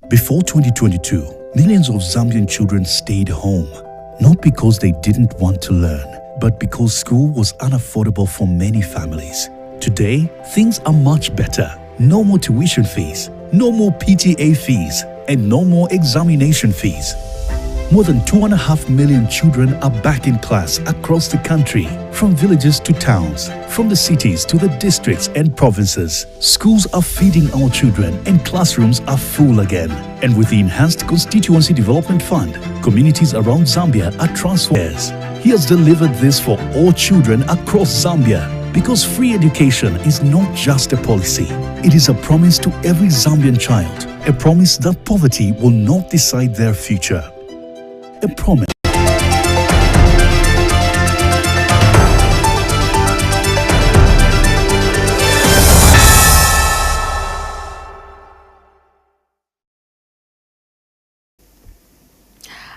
Before 2022, millions of Zambian children stayed home, not because they didn't want to learn, but because school was unaffordable for many families. Today, things are much better. No more tuition fees, no more PTA fees, and no more examination fees. More than 2.5 million children are back in class across the country, from villages to towns, from the cities to the districts and provinces. Schools are feeding our children and classrooms are full again. And with the Enhanced Constituency Development Fund, communities around Zambia are transformed. He has delivered this for all children across Zambia. Because free education is not just a policy, it is a promise to every Zambian child, a promise that poverty will not decide their future. A promise.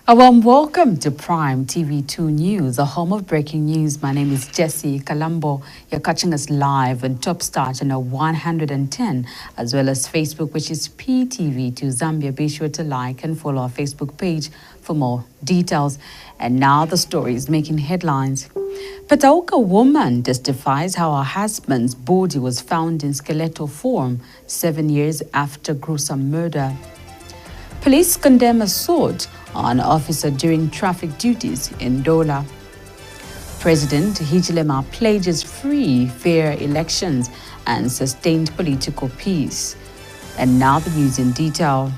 A warm welcome to Prime TV2 News, the home of breaking news. My name is Jessie Kalambo. You're catching us live on Top Star channel 110, as well as Facebook, which is PTV2 Zambia. Be sure to like and follow our Facebook page for more details. And now the story is making headlines. PETAUKE woman testifies how her husband's body was found in skeletal form 7 years after gruesome murder. Police condemn assault on officer during traffic duties in NDOLA. President HICHILEMA pledges free, fair elections and sustained political peace. And now the news in detail.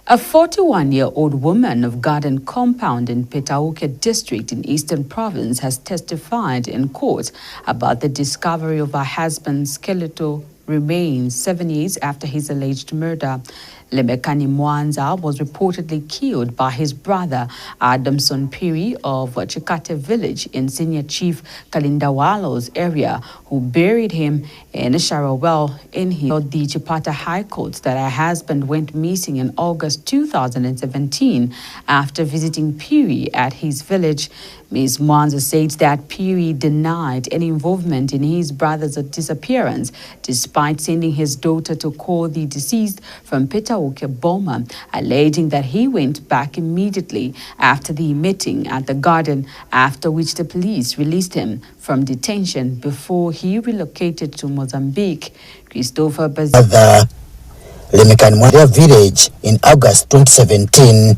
A 41-year-old woman of Garden Compound in PETAUKE district in Eastern Province has testified in court about the discovery of her husband's skeletal remains 7 years after his alleged murder. Lemekani Mwanza was reportedly killed by his brother Adamson Piri of Chikate village in Senior Chief Kalindawalo's area, who buried him in a shower well in the Chipata High Court that her husband went missing in August 2017 after visiting Piri at his village. Ms. Mwanza said that Piri denied any involvement in his brother's disappearance, despite sending his daughter to call the deceased from PETAUKE Boma, alleging that he went back immediately after the meeting at the garden, after which the police released him from detention before he relocated to Mozambique. Christopher Bazir. Lemekani village in August 2017,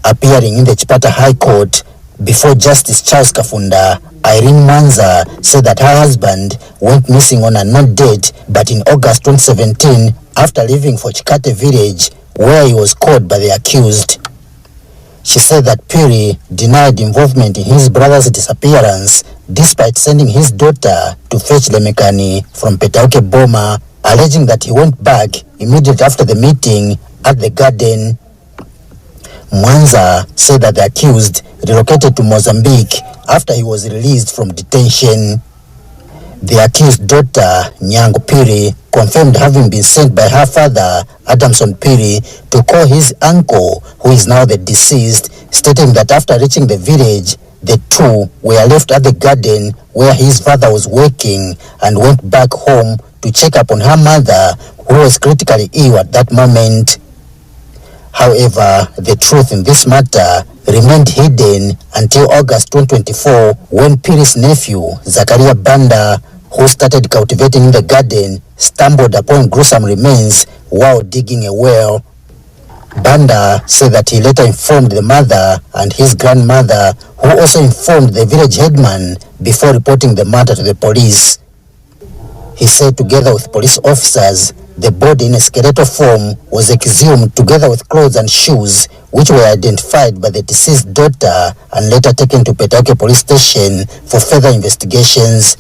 appearing in the Chipata High Court before Justice Charles Kafunda, Irene Mwanza said that her husband went missing on a not date, but in August 2017 after leaving for Chikate village, where he was caught by the accused. She said that Piri denied involvement in his brother's disappearance, despite sending his daughter to fetch Lemekani from PETAUKE Boma, alleging that he went back immediately after the meeting at the garden. Mwanza said that the accused relocated to Mozambique after he was released from detention. The accused daughter, Nyango Piri, confirmed having been sent by her father, Adamson Piri, to call his uncle, who is now the deceased, stating that after reaching the village, the two were left at the garden where his father was working and went back home to check up on her mother, who was critically ill at that moment. However, the truth in this matter remained hidden until August 2024, when Piri's nephew, Zakaria Banda, who started cultivating in the garden, stumbled upon gruesome remains while digging a well. Banda said that he later informed the mother and his grandmother, who also informed the village headman before reporting the matter to the police. He said together with police officers, the body in a skeletal form was exhumed together with clothes and shoes, which were identified by the deceased daughter and later taken to PETAUKE police station for further investigations.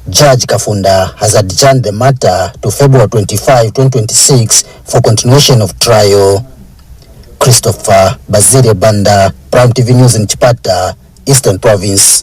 Judge Kafunda has adjourned the matter to February 25, 2026 for continuation of trial. Christopher Bazir Banda, Prime TV News in Chipata, Eastern Province.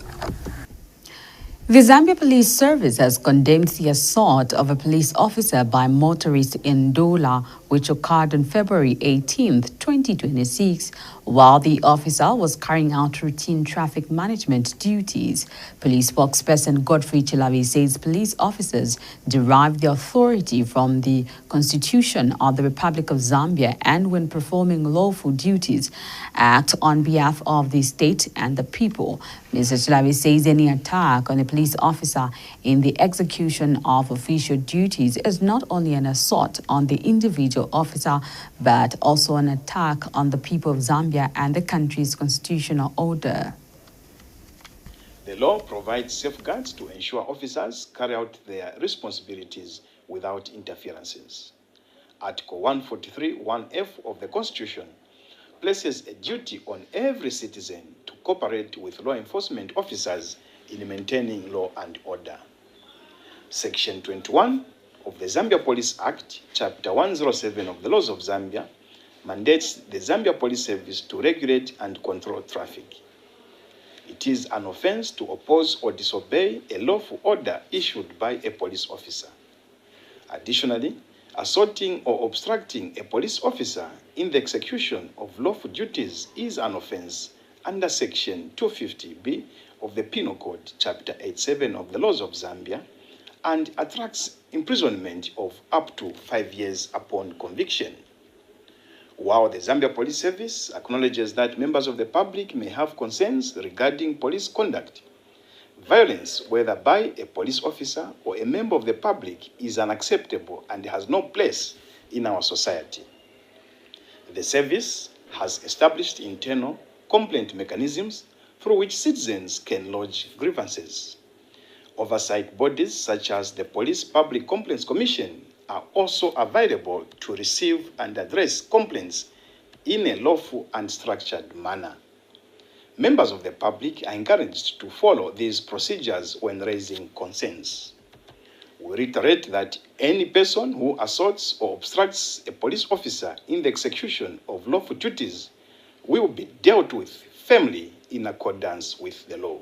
The Zambia Police Service has condemned the assault of a police officer by motorists in NDOLA, which occurred on February 18, 2026, while the officer was carrying out routine traffic management duties. Police spokesperson Godfrey Chilavi says police officers derive their authority from the Constitution of the Republic of Zambia and, when performing lawful duties, act on behalf of the state and the people. Mr. Chilavi says any attack on a police officer in the execution of official duties is not only an assault on the individual officer, but also an attack on the people of Zambia and the country's constitutional order. The law provides safeguards to ensure officers carry out their responsibilities without interferences. Article 143(1)(f) of the Constitution places a duty on every citizen to cooperate with law enforcement officers in maintaining law and order. Section 21 of the Zambia Police Act, Chapter 107 of the Laws of Zambia, mandates the Zambia Police Service to regulate and control traffic. It is an offense to oppose or disobey a lawful order issued by a police officer. Additionally, assaulting or obstructing a police officer in the execution of lawful duties is an offense under Section 250B of the Penal Code, Chapter 87 of the Laws of Zambia, and attracts imprisonment of up to 5 years upon conviction. While the Zambia Police Service acknowledges that members of the public may have concerns regarding police conduct, violence, whether by a police officer or a member of the public, is unacceptable and has no place in our society. The service has established internal complaint mechanisms through which citizens can lodge grievances. Oversight bodies such as the Police Public Complaints Commission are also available to receive and address complaints in a lawful and structured manner. Members of the public are encouraged to follow these procedures when raising concerns. We reiterate that any person who assaults or obstructs a police officer in the execution of lawful duties will be dealt with firmly in accordance with the law.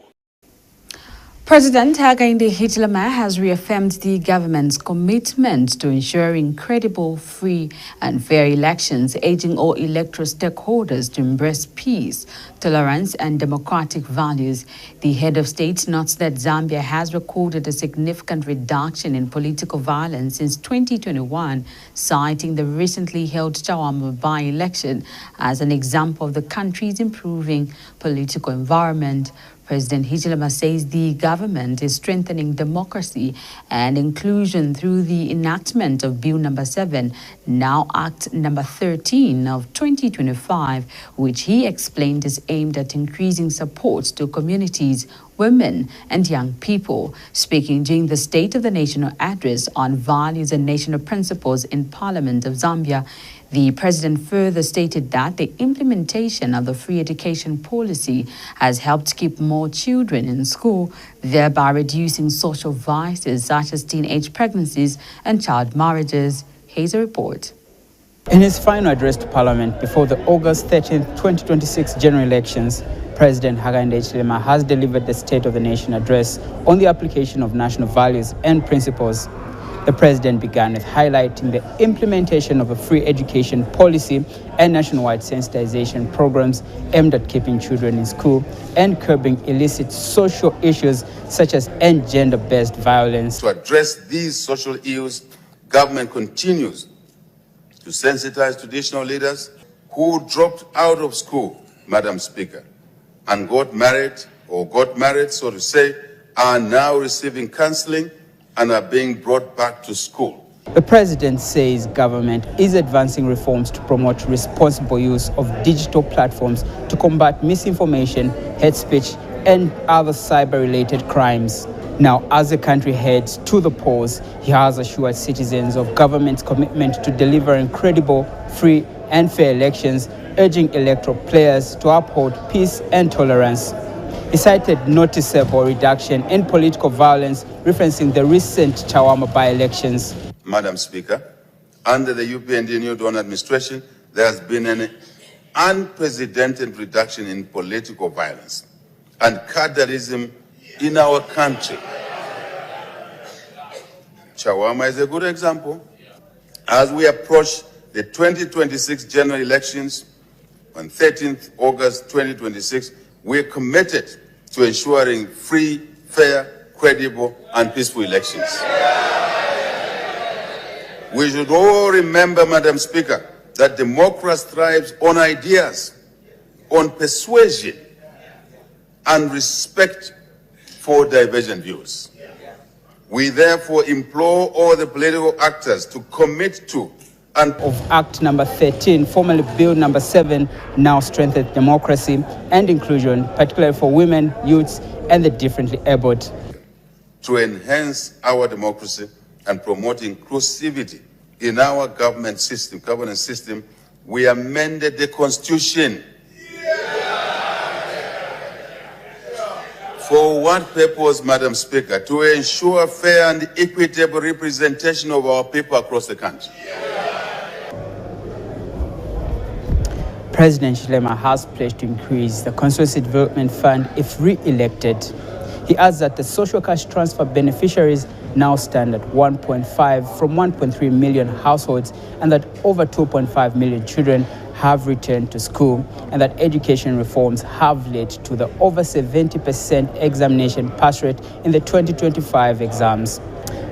President HICHILEMA has reaffirmed the government's commitment to ensuring credible, free and fair elections, urging all electoral stakeholders to embrace peace, tolerance and democratic values. The head of state notes that Zambia has recorded a significant reduction in political violence since 2021, citing the recently held Chawama by-election as an example of the country's improving political environment. President HICHILEMA says the government is strengthening democracy and inclusion through the enactment of Bill No. 7, now Act No. 13 of 2025, which he explained is aimed at increasing support to communities, women and young people. Speaking during the State of the National Address on Values and National Principles in Parliament of Zambia, the president further stated that the implementation of the free education policy has helped keep more children in school, thereby reducing social vices such as teenage pregnancies and child marriages. Here's a report. In his final address to Parliament before the August 13, 2026 general elections, President HICHILEMA has delivered the State of the Nation address on the application of national values and principles. The president began with highlighting the implementation of a free education policy and nationwide sensitization programs aimed at keeping children in school and curbing illicit social issues such as end gender-based violence. To address these social ills, government continues to sensitize traditional leaders who dropped out of school, Madam Speaker, and got married, so to say, are now receiving counseling and are being brought back to school. The president says government is advancing reforms to promote responsible use of digital platforms to combat misinformation, hate speech, and other cyber-related crimes. Now, as the country heads to the polls, he has assured citizens of government's commitment to delivering credible, free, and fair elections, urging electoral players to uphold peace and tolerance. He cited noticeable reduction in political violence, referencing the recent Chawama by-elections. Madam Speaker, under the UPND New Dawn administration, there has been an unprecedented reduction in political violence and cadreism in our country. Shawarma is a good example. As we approach the 2026 general elections on 13th August 2026, we're committed to ensuring free, fair, credible, and peaceful elections. We should all remember, Madam Speaker, that democracy thrives on ideas, on persuasion, and respect for divergent views. We therefore implore all the political actors to commit to and of Act number 13, formerly Bill number 7, now strengthens democracy and inclusion, particularly for women, youths, and the differently abled. To enhance our democracy and promote inclusivity in our governance system, we amended the Constitution. For what purpose, Madam Speaker? To ensure fair and equitable representation of our people across the country. President HICHILEMA has pledged to increase the Constituency Development Fund if re-elected. He adds that the social cash transfer beneficiaries now stand at 1.5 from 1.3 million households, and that over 2.5 million children have returned to school, and that education reforms have led to the over 70% examination pass rate in the 2025 exams.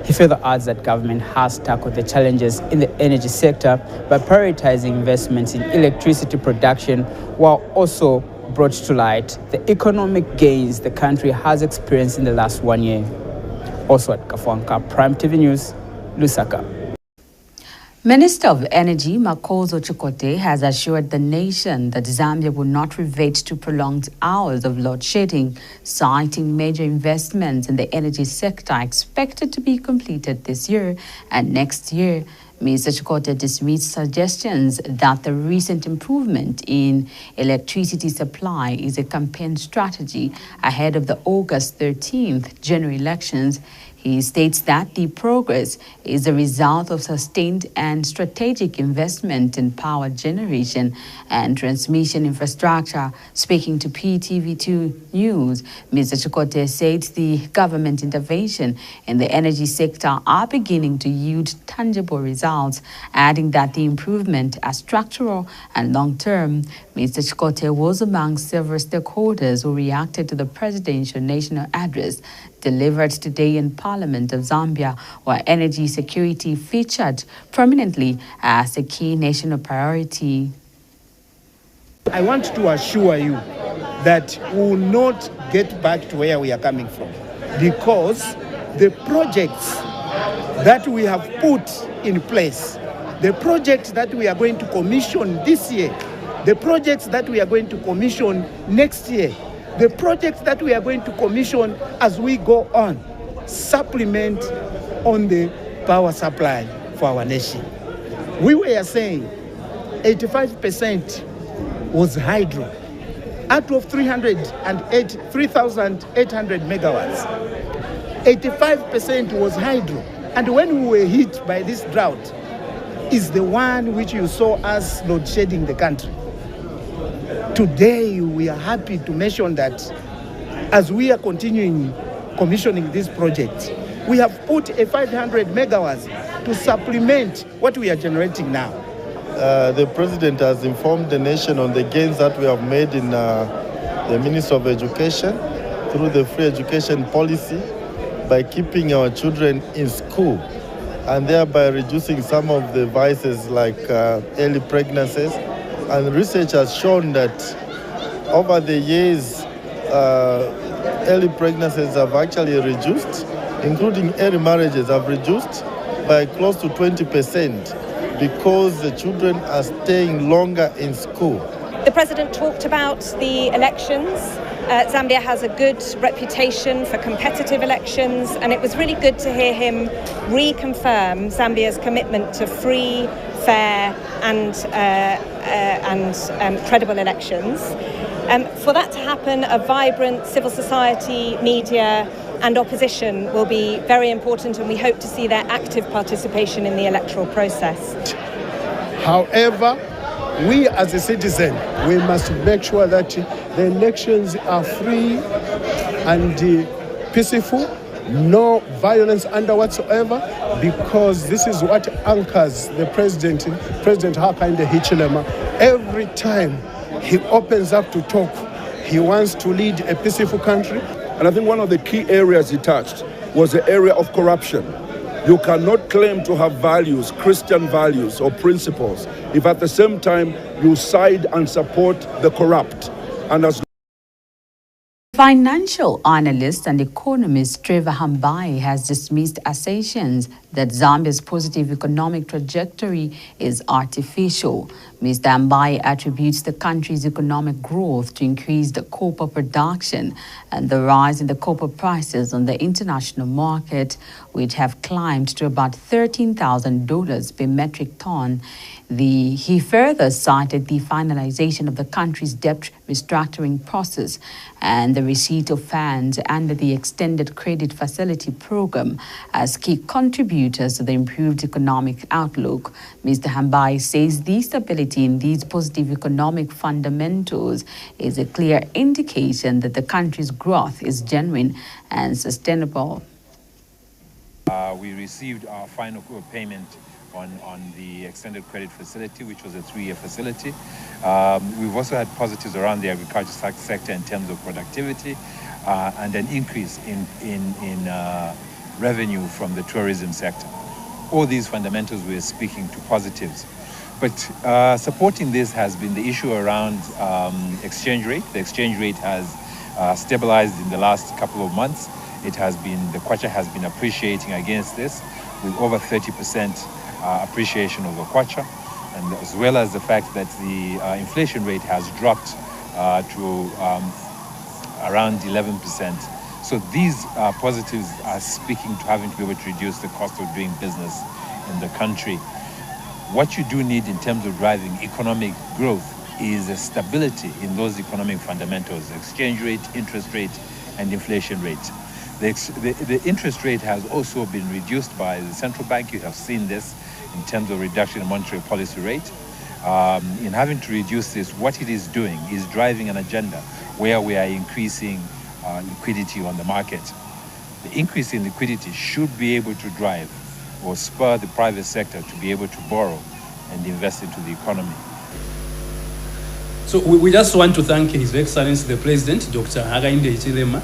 He further adds that government has tackled the challenges in the energy sector by prioritizing investments in electricity production, while also brought to light the economic gains the country has experienced in the last 1 year. Also at Kafuanka, Prime TV News, Lusaka. Minister of Energy Makozo Chikote has assured the nation that Zambia will not revert to prolonged hours of load shedding, citing major investments in the energy sector expected to be completed this year and next year. Mr. Chikote dismissed suggestions that the recent improvement in electricity supply is a campaign strategy ahead of the August 13th general elections. He states that the progress is a result of sustained and strategic investment in power generation and transmission infrastructure. Speaking to PTV2 News, Mr. Chikote said the government intervention in the energy sector are beginning to yield tangible results, adding that the improvements are structural and long-term. Mr. Chikote was among several stakeholders who reacted to the presidential national address delivered today in Parliament of Zambia, where energy security featured prominently as a key national priority. I want to assure you that we will not get back to where we are coming from, because the projects that we have put in place, the projects that we are going to commission this year, the projects that we are going to commission next year, the projects that we are going to commission as we go on, supplement on the power supply for our nation. We were saying 85% was hydro. Out of 3,800 megawatts, 85% was hydro. And when we were hit by this drought, is the one which you saw us load shedding the country. Today, we are happy to mention that as we are continuing commissioning this project, we have put a 500 megawatts to supplement what we are generating now. The President has informed the nation on the gains that we have made in the Ministry of Education through the free education policy by keeping our children in school and thereby reducing some of the vices like early pregnancies. And research has shown that over the years, early pregnancies have actually reduced, including early marriages have reduced by close to 20% because the children are staying longer in school. The President talked about the elections. Zambia has a good reputation for competitive elections, and it was really good to hear him reconfirm Zambia's commitment to free, fair and credible elections. For that to happen, a vibrant civil society, media and opposition will be very important, and we hope to see their active participation in the electoral process. However, we as a citizen, we must make sure that the elections are free and peaceful. no violence under whatsoever, because this is what anchors the President Hakainde Hichilema. Every time he opens up to talk, he wants to lead a peaceful country. And I think one of the key areas he touched was the area of corruption. You cannot claim to have values, Christian values or principles, if at the same time you side and support the corrupt. And as Financial analyst and economist Trevor Hambai has dismissed assertions that Zambia's positive economic trajectory is artificial. Mr. Hambai attributes the country's economic growth to increased copper production and the rise in the copper prices on the international market, which have climbed to about $13,000 per metric ton. He further cited the finalization of the country's debt restructuring process and the receipt of funds under the Extended Credit Facility Program as key contributors to the improved economic outlook. Mr. Hambai says the stability in these positive economic fundamentals is a clear indication that the country's growth is genuine and sustainable. We received our final payment on the Extended Credit Facility, which was a 3-year facility. We've also had positives around the agriculture sector in terms of productivity and an increase in revenue from the tourism sector. All these fundamentals we're speaking to positives. But supporting this has been the issue around exchange rate. The exchange rate has stabilized in the last couple of months. The kwacha has been appreciating against this with over 30% appreciation of the kwacha, and as well as the fact that the inflation rate has dropped to around 11%. So these positives are speaking to having to be able to reduce the cost of doing business in the country. What you do need in terms of driving economic growth is a stability in those economic fundamentals: exchange rate, interest rate, and inflation rate. The interest rate has also been reduced by the central bank. You have seen this in terms of reduction in monetary policy rate. In having to reduce this, what it is doing is driving an agenda where we are increasing liquidity on the market. The increase in liquidity should be able to drive or spur the private sector to be able to borrow and invest into the economy. So we just want to thank His Excellency the President, Dr. Hakainde Hichilema,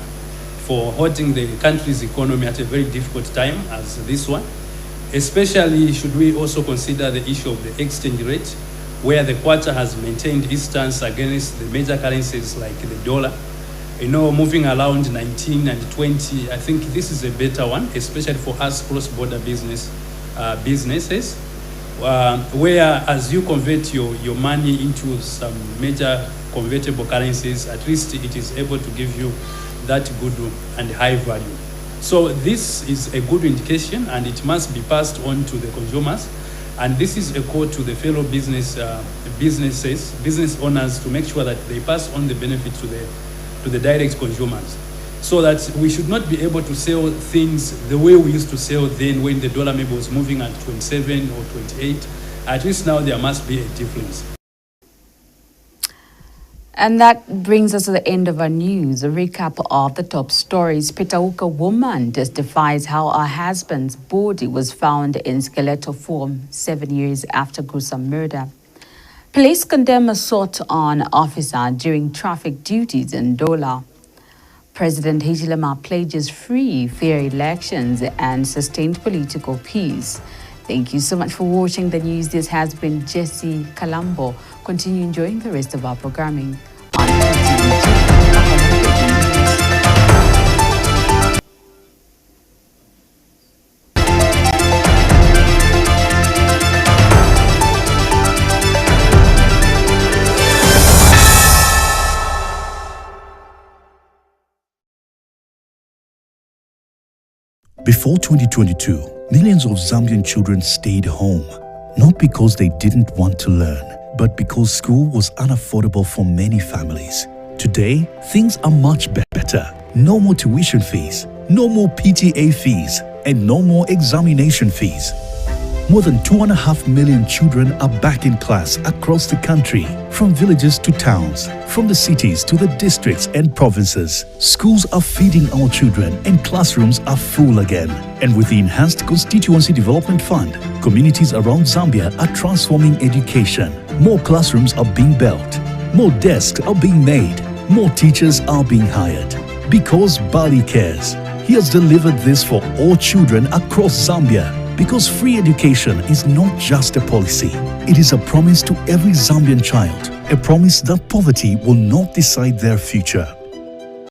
for holding the country's economy at a very difficult time as this one. Especially should we also consider the issue of the exchange rate, where the kwacha has maintained its stance against the major currencies like the dollar. You know, moving around 19 and 20, I think this is a better one, especially for us cross-border businesses, where as you convert your money into some major convertible currencies, at least it is able to give you that good and high value. So this is a good indication, and it must be passed on to the consumers. And this is a call to the fellow business owners to make sure that they pass on the benefit to the direct consumers, so that we should not be able to sell things the way we used to sell then when the dollar maybe was moving at 27 or 28. At least now there must be a difference. And that brings us to the end of our news. A recap of the top stories. PETAUKE woman testifies how her husband's body was found in skeletal form 7 years after gruesome murder. Police condemn assault on officer during traffic duties in NDOLA. President HICHILEMA pledges free, fair elections and sustained political peace. Thank you so much for watching the news. This has been Jessie Kalambo. Continue enjoying the rest of our programming on PTV2. Before 2022, millions of Zambian children stayed home, not because they didn't want to learn, but because school was unaffordable for many families. Today, things are much better. No more tuition fees, no more PTA fees, and no more examination fees. More than 2.5 million children are back in class across the country, from villages to towns, from the cities to the districts and provinces. Schools are feeding our children and classrooms are full again. And with the Enhanced Constituency Development Fund, communities around Zambia are transforming education. More classrooms are being built, more desks are being made, more teachers are being hired. Because Bali cares. He has delivered this for all children across Zambia. Because free education is not just a policy, it is a promise to every Zambian child, a promise that poverty will not decide their future.